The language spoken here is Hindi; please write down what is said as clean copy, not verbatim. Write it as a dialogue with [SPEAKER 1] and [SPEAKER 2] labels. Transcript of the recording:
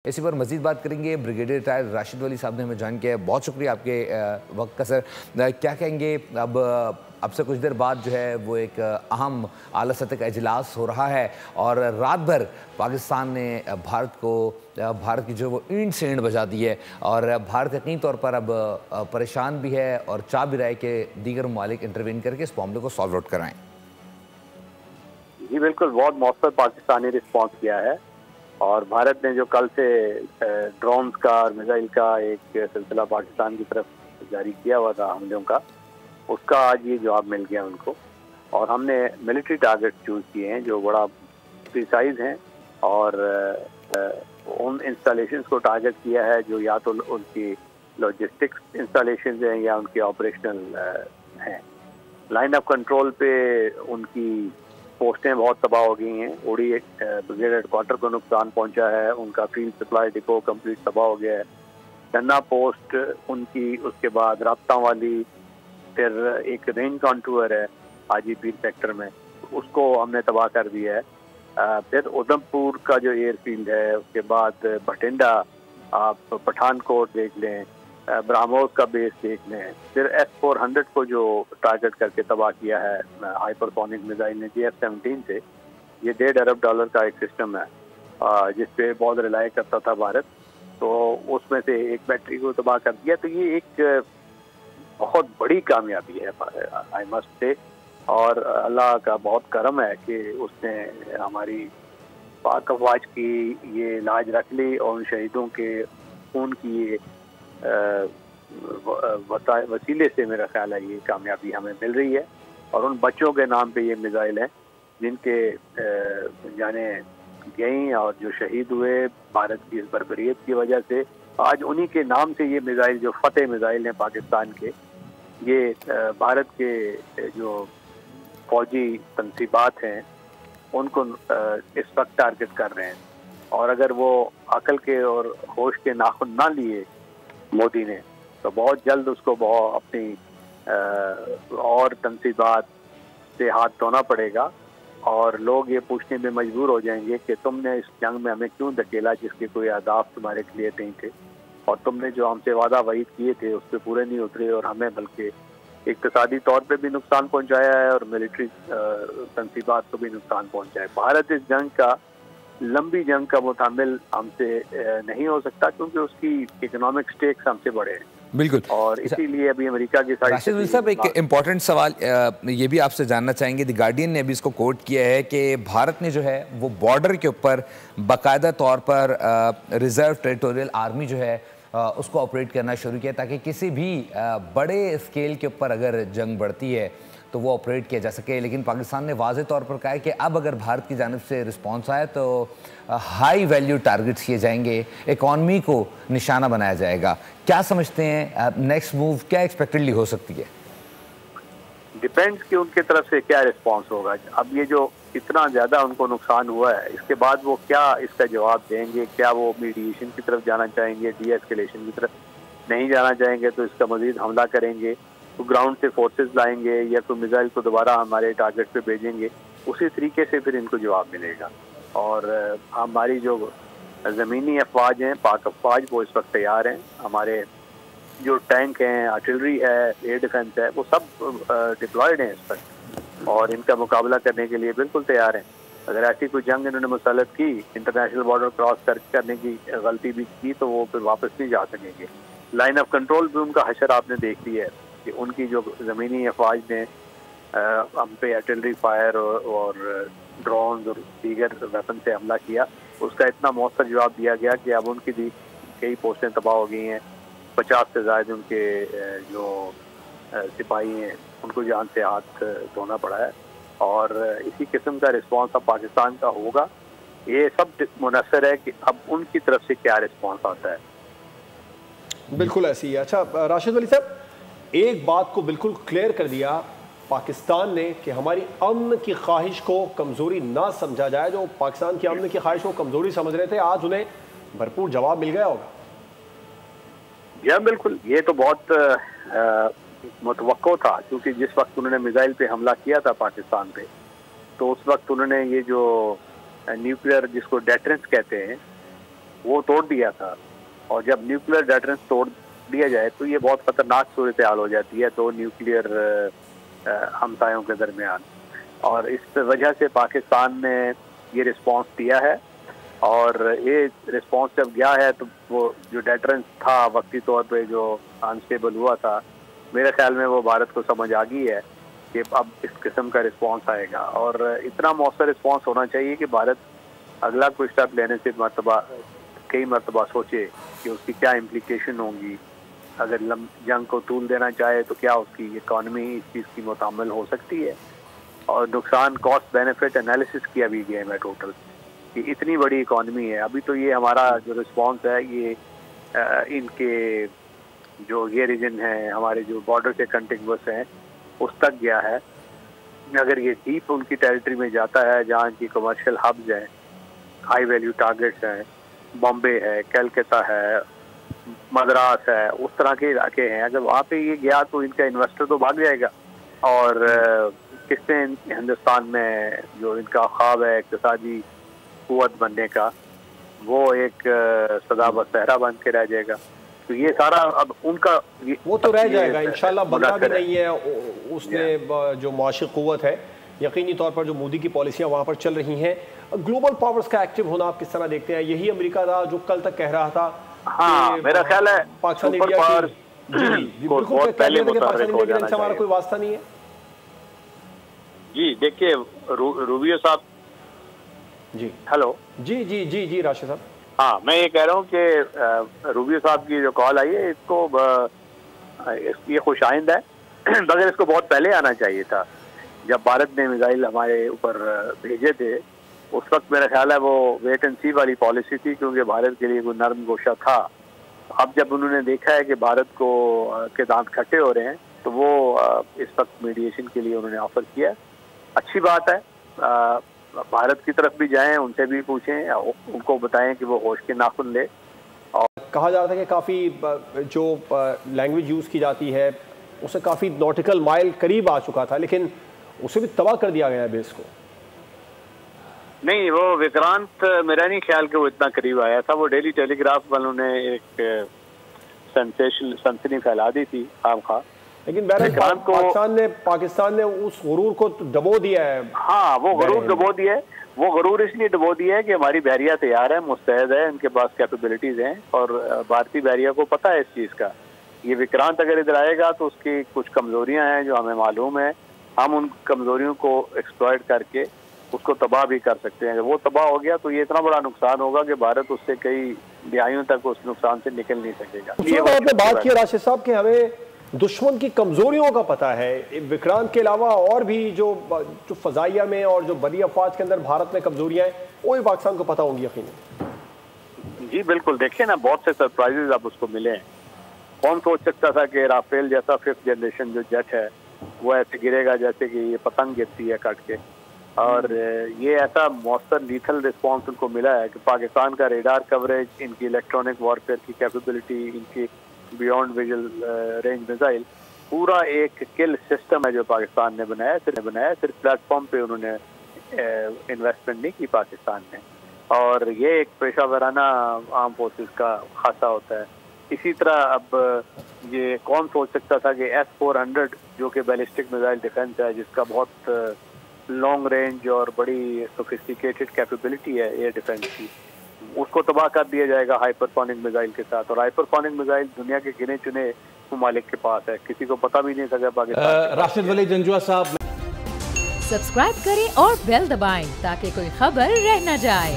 [SPEAKER 1] इसी पर मजीद बात करेंगे। ब्रिगेडियर रिटायर राशिद वली साहब ने हमें ज्वाइन किया है। बहुत शुक्रिया आपके वक्त का सर। क्या कहेंगे, अब से कुछ देर बाद जो है वो एक अहम आला सतह का इजलास हो रहा है और रात भर पाकिस्तान ने भारत की जो वो ईंट से ईंट बजा दी है और भारत यकीनी तौर पर अब परेशान भी है और चाह भी रहा है कि दीगर ममालिक इंटरवीन करके इस मामले को सॉल्व आउट कराएं।
[SPEAKER 2] जी बिल्कुल, बहुत मौसर पाकिस्तानी रिस्पॉन्स किया है और भारत ने जो कल से ड्रोन्स का और मिसाइल का एक सिलसिला पाकिस्तान की तरफ जारी किया हुआ था हमलों का, उसका आज ये जवाब मिल गया उनको। और हमने मिलिट्री टारगेट चूज किए हैं जो बड़ा प्रिसाइज हैं और उन इंस्टॉलेशंस को टारगेट किया है जो या तो उनकी लॉजिस्टिक्स इंस्टॉलेशंस हैं या उनके ऑपरेशनल हैं। लाइन ऑफ कंट्रोल पे उनकी पोस्टें बहुत तबाह हो गई हैं। उड़ी ब्रिगेड हेडक्वार्टर को नुकसान पहुंचा है, उनका फील्ड सप्लाई डिपो कंप्लीट तबाह हो गया है। चन्ना पोस्ट उनकी, उसके बाद राब्ता वाली, फिर एक रेंज कॉन्टूर है हाजीपीर सेक्टर में, उसको हमने तबाह कर दिया है। फिर उधमपुर का जो एयरफील्ड है, उसके बाद भटिंडा, आप पठानकोट देख लें, ब्राह्मोस का बेस देख लें, फिर S-400 को जो टारगेट करके तबाह किया है हाइपरसोनिक मिसाइल ने JF-17 से। ये $1.5 अरब का एक सिस्टम है जिसपे बहुत रिलाई करता था भारत, तो उसमें से एक बैटरी को तबाह कर दिया। तो ये एक बहुत बड़ी कामयाबी है आई मस्ट से, और अल्लाह का बहुत करम है कि उसने हमारी पाक अफवाज की ये लाज रख ली और उन शहीदों के खून की ये वसीले से मेरा ख्याल है ये कामयाबी हमें मिल रही है। और उन बच्चों के नाम पे ये मिसाइल हैं जिनके जाने गई और जो शहीद हुए भारत की इस बर्बरियत की वजह से, आज उन्हीं के नाम से ये मिसाइल जो फतेह मिसाइल हैं पाकिस्तान के, ये भारत के जो फौजी तनसीबात हैं उनको इस वक्त टारगेट कर रहे हैं। और अगर वो अकल के और होश के नाखुन ना लिए मोदी ने, तो बहुत जल्द उसको अपनी और तनसीबात से हाथ धोना पड़ेगा और लोग ये पूछने में मजबूर हो जाएंगे कि तुमने इस जंग में हमें क्यों धकेला जिसके कोई अहदाफ तुम्हारे क्लियर नहीं थे, और तुमने जो हमसे वादा वहीद किए थे उस पर पूरे नहीं उतरे और हमें बल्कि इक्तिसादी तौर पे भी नुकसान पहुंचाया है और मिलिट्री तनसीबात को भी नुकसान पहुंचाया है। भारत इस जंग का, लंबी जंग का मुतामिल हमसे नहीं हो सकता क्योंकि उसकी इकोनॉमिक स्टेक्स हमसे बड़े हैं।
[SPEAKER 1] बिल्कुल,
[SPEAKER 2] और इसीलिए अभी अमेरिका की साइड
[SPEAKER 1] राशिद वली साहब एक इम्पॉर्टेंट सवाल ये भी आपसे जानना चाहेंगे। द गार्डियन ने अभी इसको कोट किया है कि भारत ने जो है वो बॉर्डर के ऊपर बाकायदा तौर पर रिजर्व टेरिटोरियल आर्मी जो है उसको ऑपरेट करना शुरू किया ताकि किसी भी बड़े स्केल के ऊपर अगर जंग बढ़ती है तो वो ऑपरेट किया जा सके। लेकिन पाकिस्तान ने वाज़े तौर पर कहा है कि अब अगर भारत की जानिब से रिस्पॉन्स आए तो हाई वैल्यू टारगेट्स किए जाएंगे, इकॉनमी को निशाना बनाया जाएगा। क्या समझते हैं नेक्स्ट मूव क्या एक्सपेक्टेडली हो सकती है?
[SPEAKER 2] डिपेंड्स कि उनके तरफ से क्या रिस्पॉन्स होगा। अब ये जो इतना ज़्यादा उनको नुकसान हुआ है, इसके बाद वो क्या इसका जवाब देंगे? क्या वो मीडिएशन की तरफ जाना चाहेंगे, डी एस्केलेशन की तरफ नहीं जाना चाहेंगे तो इसका मजीद हमला करेंगे, तो ग्राउंड से फोर्सेस लाएंगे या तो मिसाइल को दोबारा हमारे टारगेट पे भेजेंगे? उसी तरीके से फिर इनको जवाब मिलेगा। और हमारी जो ज़मीनी अफवाज हैं, पाक अफवाज, वो इस वक्त तैयार हैं। हमारे जो टैंक हैं, आर्टिलरी है, एयर डिफेंस है, वो सब डिप्लॉयड हैं इस वक्त और इनका मुकाबला करने के लिए बिल्कुल तैयार हैं। अगर ऐसी कोई जंग इन्होंने मुसल्लत की, इंटरनेशनल बॉर्डर क्रॉस करने की गलती भी की, तो वो फिर वापस नहीं जा सकेंगे। लाइन ऑफ कंट्रोल भी उनका हशर आपने देख लिया है कि उनकी जो ज़मीनी अफवाज ने हम पे आर्टिलरी फायर और ड्रोन और दीगर वेपन से हमला किया, उसका इतना मौसर जवाब दिया गया कि अब उनकी भी कई पोस्टें तबाह हो गई हैं। 50 से ज़्यादा उनके जो सिपाही हैं उनको जान से हाथ धोना पड़ा है और इसी किस्म का रिस्पॉन्स अब पाकिस्तान का होगा। ये सब मुनस्सर है कि अब उनकी तरफ से क्या रिस्पॉन्स आता है।
[SPEAKER 3] बिल्कुल ऐसी ही है। अच्छा राशिद वली साहब, एक बात को बिल्कुल क्लियर कर दिया पाकिस्तान ने कि हमारी अमन की ख्वाहिश को कमज़ोरी ना समझा जाए। जो पाकिस्तान की अमन की ख्वाहिश को कमज़ोरी समझ रहे थे, आज उन्हें भरपूर जवाब मिल गया होगा।
[SPEAKER 2] या बिल्कुल, ये तो बहुत मुतवक्को था क्योंकि जिस वक्त उन्होंने मिसाइल पे हमला किया था पाकिस्तान पे, तो उस वक्त उन्होंने ये जो न्यूक्लियर जिसको डेटरेंस कहते हैं वो तोड़ दिया था। और जब न्यूक्लियर डेटरेंस तोड़ दिया जाए तो ये बहुत खतरनाक सूरत हाल हो जाती है दो न्यूक्लियर हमसायों के दरमियान। और इस वजह से पाकिस्तान ने ये रिस्पांस दिया है, और ये रिस्पांस जब गया है तो वो जो डेटरेंस था वक्ती तौर पे जो अनस्टेबल हुआ था, मेरे ख्याल में वो भारत को समझ आ गई है कि अब इस किस्म का रिस्पांस आएगा। और इतना मौसर रिस्पांस होना चाहिए कि भारत अगला कोई स्टेप लेने से कई मरतबा सोचे कि उसकी क्या इम्प्लीकेशन होंगी। अगर जंग को तूल देना चाहे तो क्या उसकी इकॉनमी इस चीज़ की मुतामिल हो सकती है। और नुकसान कॉस्ट बेनिफिट एनालिसिस किया भी गया है टोटल कि इतनी बड़ी इकॉनमी है। अभी तो ये हमारा जो रिस्पांस है ये इनके जो ये रीजन है हमारे जो बॉर्डर से कंटिन्यूअस हैं उस तक गया है। अगर ये डीप उनकी टेरिटरी में जाता है जहाँ की कमर्शियल हब्स हैं, हाई वैल्यू टारगेट्स हैं, बॉम्बे है, कलकत्ता है, मद्रास है, उस तरह के इलाके हैं, अगर वहाँ पे ये गया तो इनका इन्वेस्टर तो भाग जाएगा। और किसने हिंदुस्तान में जो इनका ख्वाब है इक़्तिसादी कुव्वत बनने का, वो एक सदा बसहरा बन के रह जाएगा। तो ये सारा अब उनका
[SPEAKER 3] वो तो रह जाएगा इंशाल्लाह। बनना भी नहीं है उसने जो माशी कुव्वत है, यकीनी तौर पर जो मोदी की पॉलिसियाँ वहाँ पर चल रही हैं। ग्लोबल पावर्स का एक्टिव होना आप किस तरह देखते हैं? यही अमेरिका था जो कल तक कह रहा था।
[SPEAKER 2] हाँ, मेरा ख्याल है
[SPEAKER 3] पाकिस्तान इंडिया बिल्कुल पहले हमारा कोई वास्ता नहीं है।
[SPEAKER 2] जी देखिए रूबियो साहब
[SPEAKER 3] जी,
[SPEAKER 2] हेलो
[SPEAKER 3] जी जी जी जी राशिद साहब,
[SPEAKER 2] हाँ मैं ये कह रहा हूँ कि रूबियो साहब की जो कॉल आई है इसको ये खुशाइंद है मगर इसको बहुत पहले आना चाहिए था। जब भारत ने मिसाइल हमारे ऊपर भेजे थे उस वक्त मेरा ख्याल है वो वेट एंड सी वाली पॉलिसी थी, क्योंकि भारत के लिए कोई नरम गोशा था। अब जब उन्होंने देखा है कि भारत को के दांत खट्टे हो रहे हैं तो वो इस वक्त मीडिएशन के लिए उन्होंने ऑफर किया। अच्छी बात है, भारत की तरफ भी जाएं, उनसे भी पूछें, उनको बताएं कि वो होश के नाखून ले। और
[SPEAKER 3] कहा जा रहा था कि काफ़ी जो लैंग्वेज यूज़ की जाती है उसे काफ़ी नॉटिकल माइल करीब आ चुका था, लेकिन उसे भी तबाह कर दिया गया है बेस को।
[SPEAKER 2] नहीं, वो विक्रांत मेरा नहीं ख्याल कि वो इतना करीब आया था। वो डेली टेलीग्राफ वालों ने एक सनसनी फैला दी थी खामखा,
[SPEAKER 3] लेकिन पाकिस्तान ने उस गुरूर को दबो दिया है।
[SPEAKER 2] हाँ, वो गुरूर दबो दिया है। वो गुरूर इसलिए दबो दिया है कि हमारी बहरिया तैयार है, मुस्तैद है, इनके पास कैपेबिलिटीज हैं और भारतीय बहरिया को पता है इस चीज़ का। ये विक्रांत अगर इधर आएगा तो उसकी कुछ कमजोरियां हैं जो हमें मालूम है, हम उन कमजोरियों को एक्सप्लॉइट करके उसको तबाह भी कर सकते हैं। अगर वो तबाह हो गया तो ये इतना बड़ा नुकसान होगा कि भारत उससे कई दहाइयों तक उस नुकसान से निकल नहीं सकेगा।
[SPEAKER 3] आपने बात की राशिद साहब कि हमें दुश्मन की कमजोरियों का पता है, विक्रांत के अलावा और भी जो फजाइया में और जो बड़ी अफवाज के अंदर भारत में कमजोरियां हैं वो भी पाकिस्तान को पता होंगी यकीनन।
[SPEAKER 2] जी बिल्कुल, देखिए ना बहुत से सरप्राइजेज अब उसको मिले हैं। कौन सोच सकता था कि राफेल जैसा 5th जनरेशन जो जेट है वो ऐसे गिरेगा जैसे कि ये पतंग गिरती है कट के। और ये ऐसा मौसर लीथल रिस्पॉन्स उनको मिला है कि पाकिस्तान का रेडार कवरेज, इनकी इलेक्ट्रॉनिक वॉरफेयर की कैपेबिलिटी, इनकी बियॉन्ड विजुअल रेंज मिसाइल, पूरा एक किल सिस्टम है जो पाकिस्तान ने बनाया। सिर्फ प्लेटफॉर्म पे उन्होंने इन्वेस्टमेंट नहीं की पाकिस्तान ने। और ये एक पेशा वराना आर्म फोर्सेस का खासा होता है। इसी तरह अब ये कौन सोच सकता था कि S-400 जो कि बैलिस्टिक मिसाइल डिफेंस है, जिसका बहुत लॉन्ग रेंज और बड़ी सोफिस्टिकेटेड कैपेबिलिटी है एयर डिफेंस की, उसको तबाह कर दिया जाएगा हाइपरसोनिक मिसाइल के साथ। और हाइपरसोनिक मिसाइल दुनिया के गिने चुने ममालिक के पास है, किसी को पता भी नहीं था पाकिस्तान।
[SPEAKER 3] राशिद वली जंजुआ साहब,
[SPEAKER 4] सब्सक्राइब करें और बेल दबाएं ताकि कोई खबर रह न जाए।